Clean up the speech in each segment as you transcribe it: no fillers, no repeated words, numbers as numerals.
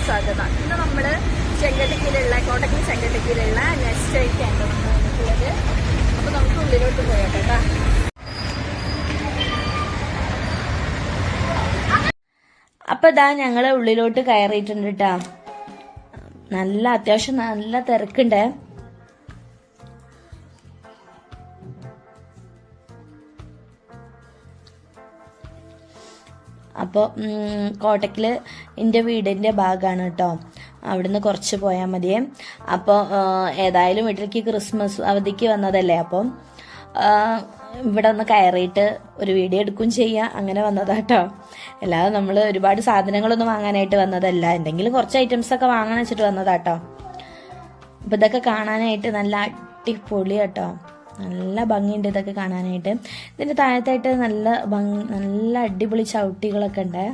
സ്വാഗതം. ഇന്ന് നമ്മള് കോട്ടക്കൽ ചെങ്കട്ടക്കിലുള്ള നെസ്റ്റ് കഴിക്കാണ് നമ്മൾ വന്നിട്ടുള്ളത്. അപ്പൊ നമുക്ക് ഉള്ളിലോട്ട് പോയോട്ടെ കേട്ടോ. അപ്പൊ ഇതാ ഞങ്ങള് ഉള്ളിലോട്ട് കയറിയിട്ടുണ്ട് കേട്ടാ. അത്യാവശ്യം നല്ല തിരക്കുണ്ട്. അപ്പോൾ കോട്ടക്കിൽ എൻ്റെ വീടിൻ്റെ ഭാഗമാണ് കേട്ടോ. അവിടുന്ന് കുറച്ച് പോയാൽ മതിയേ. അപ്പോൾ ഏതായാലും വീട്ടിലേക്ക് ക്രിസ്മസ് അവധിക്ക് വന്നതല്ലേ, അപ്പം ഇവിടെ ഒന്ന് കയറിയിട്ട് ഒരു വീഡിയോ എടുക്കുകയും ചെയ്യാം. അങ്ങനെ വന്നതാട്ടോ. അല്ലാതെ നമ്മൾ ഒരുപാട് സാധനങ്ങളൊന്നും വാങ്ങാനായിട്ട് വന്നതല്ല, എന്തെങ്കിലും കുറച്ച് ഐറ്റംസൊക്കെ വാങ്ങാൻ വെച്ചിട്ട് വന്നതാട്ടോ. അപ്പം ഇതൊക്കെ കാണാനായിട്ട് നല്ല അടിപൊളി കേട്ടോ. നല്ല ഭംഗിയുണ്ട് ഇതൊക്കെ കാണാനായിട്ട്. ഇതിന്റെ താഴത്തായിട്ട് നല്ല അടിപൊളി ചവിട്ടികളൊക്കെ ഉണ്ട്.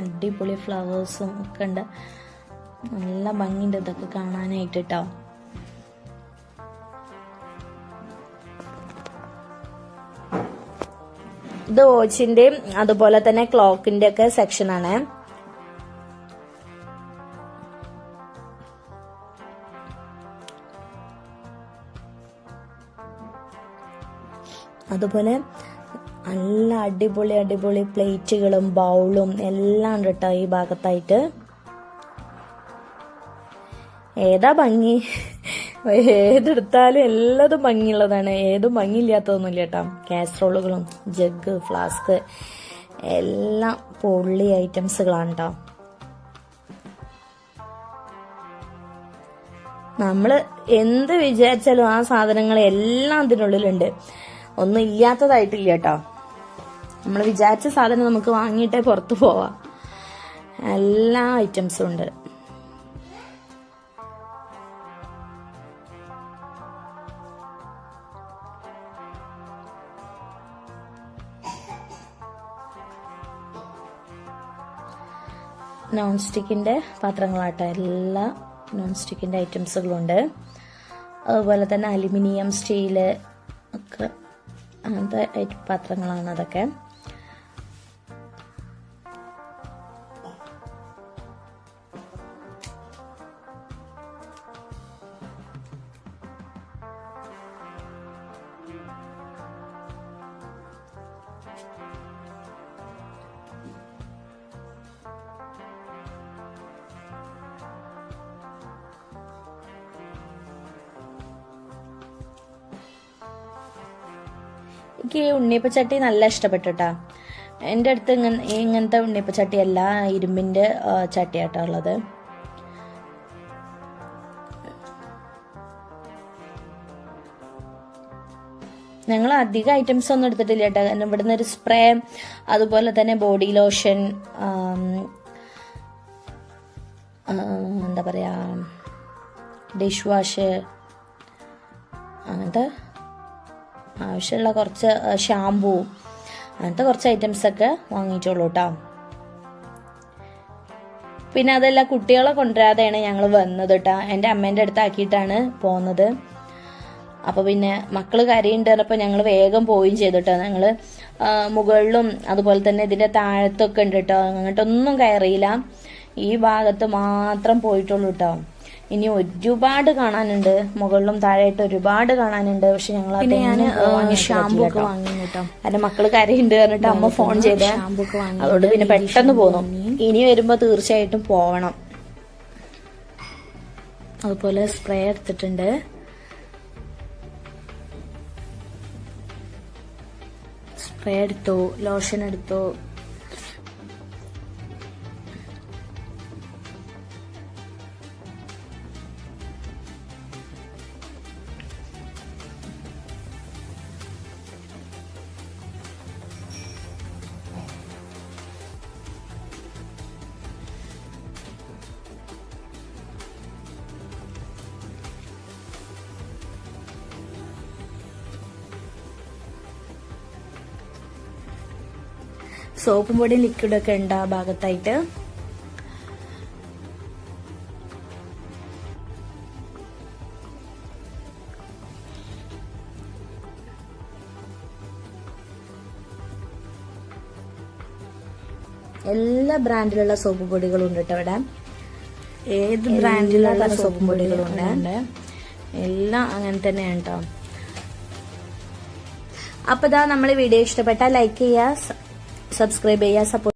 അടിപൊളി ഫ്ലവേഴ്സും ഒക്കെ ഉണ്ട്. നല്ല ഭംഗിയുണ്ട് ഇതൊക്കെ കാണാനായിട്ട് കേട്ടോ. ഇത് വാച്ചിന്റെയും അതുപോലെ തന്നെ ക്ലോക്കിന്റെ ഒക്കെ സെക്ഷൻ ആണ്. അതുപോലെ നല്ല അടിപൊളി പ്ലേറ്റുകളും ബൗളും എല്ലാം ഉണ്ട് കേട്ടോ ഈ ഭാഗത്തായിട്ട്. ഏതാ ഭംഗി, ഏതെടുത്താലും എല്ലാതും ഭംഗിയുള്ളതാണ്, ഏതും ഭംഗിയില്ലാത്തതൊന്നുമില്ല കേട്ടോ. കാസറോളുകളും ജഗ് ഫ്ലാസ്ക് എല്ലാം പൊള്ളി ഐറ്റംസുകളാണ് കേട്ടോ. നമ്മള് എന്ത് വിചാരിച്ചാലും ആ സാധനങ്ങൾ എല്ലാം അതിനുള്ളിലുണ്ട്, ഒന്നും ഇല്ലാത്തതായിട്ടില്ല കേട്ടോ. നമ്മൾ വിചാരിച്ച സാധനം നമുക്ക് വാങ്ങിയിട്ടേ പുറത്തു പോവാം. എല്ലാ ഐറ്റംസും ഉണ്ട്. നോൺ സ്റ്റിക്കിന്റെ പാത്രങ്ങളാട്ടോ, എല്ലാ നോൺ സ്റ്റിക്കിന്റെ ഐറ്റംസുകളുണ്ട്. അതുപോലെ തന്നെ അലുമിനിയം, സ്റ്റീല് ഒക്കെ അങ്ങനത്തെ പാത്രങ്ങളാണ് അതൊക്കെ. എനിക്ക് ഈ ഉണ്ണിയപ്പച്ചട്ടി നല്ല ഇഷ്ടപ്പെട്ടുട്ടാ. എൻ്റെ അടുത്ത് ഇങ്ങനത്തെ ഉണ്ണിയപ്പച്ചട്ടി അല്ല, ഇരുമ്പിന്റെ ചട്ടിയാട്ടാ ഉള്ളത്. ഞങ്ങൾ അധികം ഐറ്റംസ് ഒന്നും എടുത്തിട്ടില്ല കേട്ടോ. കാരണം ഇവിടുന്ന് ഒരു സ്പ്രേ, അതുപോലെ തന്നെ ബോഡി ലോഷൻ, എന്താ പറയാ ഡിഷ് വാഷ്, അങ്ങനത്തെ ആവശ്യമുള്ള കുറച്ച് ഷാമ്പൂ, അങ്ങനത്തെ കുറച്ച് ഐറ്റംസൊക്കെ വാങ്ങിയിട്ടുള്ളൂ കേട്ടോ. പിന്നെ അതെല്ലാം കുട്ടികളെ കൊണ്ടുവരാതെയാണ് ഞങ്ങൾ വന്നത് കേട്ടോ. എൻ്റെ അമ്മേൻ്റെ അടുത്താക്കിയിട്ടാണ് പോകുന്നത്. അപ്പോൾ പിന്നെ മക്കൾ കരയുണ്ട് പറഞ്ഞപ്പോൾ ഞങ്ങൾ വേഗം പോവുകയും ചെയ്തു കേട്ടോ. ഞങ്ങൾ മുകളിലും അതുപോലെ തന്നെ ഇതിൻ്റെ താഴത്തൊക്കെ ഉണ്ട് കേട്ടോ. അങ്ങോട്ടൊന്നും കയറിയില്ല, ഈ ഭാഗത്ത് മാത്രം പോയിട്ടുള്ളൂ കേട്ടോ. ഇനി ഒരുപാട് കാണാനുണ്ട്, മുകളിലും താഴെയായിട്ട് ഒരുപാട് കാണാനുണ്ട്. പക്ഷെ ഞങ്ങൾ ഷാമ്പൂ ഒക്കെ വാങ്ങി കേട്ടോ. കാരണം മക്കള് കരയുണ്ട് പറഞ്ഞിട്ട് അമ്മ ഫോൺ ചെയ്തേ, ഷാമ്പൂ ഒക്കെ വാങ്ങി. അതുകൊണ്ട് പിന്നെ പെട്ടെന്ന് പോന്നു. ഇനി വരുമ്പോ തീർച്ചയായിട്ടും പോവണം. അതുപോലെ സ്പ്രേ എടുത്തിട്ടുണ്ട്. സ്പ്രേ എടുത്തു, ലോഷൻ എടുത്തു. സോപ്പും പൊടിയും ലിക്വിഡൊക്കെ ഉണ്ട് ആ ഭാഗത്തായിട്ട്. എല്ലാ ബ്രാൻഡിലുള്ള സോപ്പ് പൊടികളും ഉണ്ട് കേട്ടോ ഇവിടെ. ഏത് ബ്രാൻഡിലുള്ള സോപ്പ് പൊടികളും ഉണ്ട്, എല്ലാം അങ്ങനെ തന്നെയാണ് കേട്ടോ. അപ്പൊ ഇതാ നമ്മളെ വീഡിയോ ഇഷ്ടപ്പെട്ടാൽ ലൈക്ക് ചെയ്യുക, സബ്സ്ക്രൈബ് ചെയ്യുക, സപ്പോർട്ട്